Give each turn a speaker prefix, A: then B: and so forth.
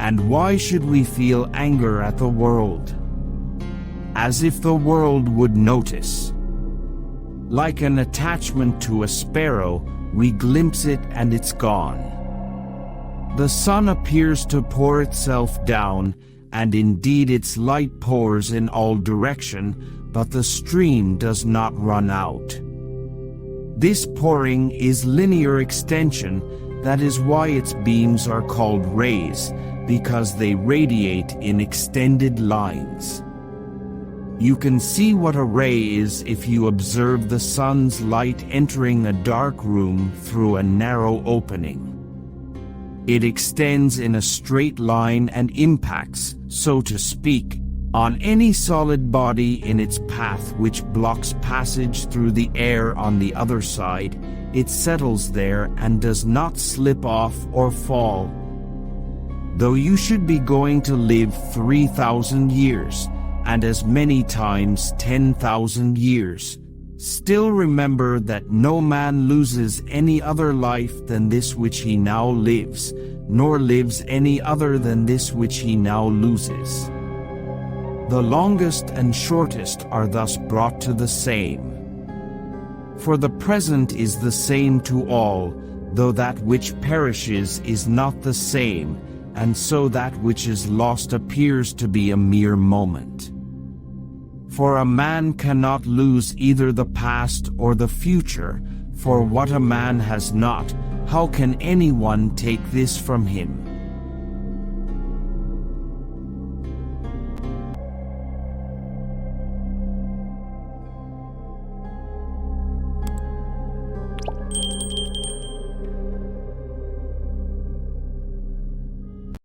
A: And why should we feel anger at the world? As if the world would notice. Like an attachment to a sparrow, we glimpse it and it's gone. The sun appears to pour itself down, and indeed its light pours in all direction, but the stream does not run out. This pouring is linear extension, that is why its beams are called rays, because they radiate in extended lines. You can see what a ray is if you observe the sun's light entering a dark room through a narrow opening. It extends in a straight line and impacts, so to speak, on any solid body in its path which blocks passage through the air on the other side. It settles there and does not slip off or fall. Though you should be going to live 3,000 years, and as many times 10,000 years, still remember that no man loses any other life than this which he now lives, nor lives any other than this which he now loses. The longest and shortest are thus brought to the same. For the present is the same to all, though that which perishes is not the same, and so that which is lost appears to be a mere moment. For a man cannot lose either the past or the future, for what a man has not, how can anyone take this from him?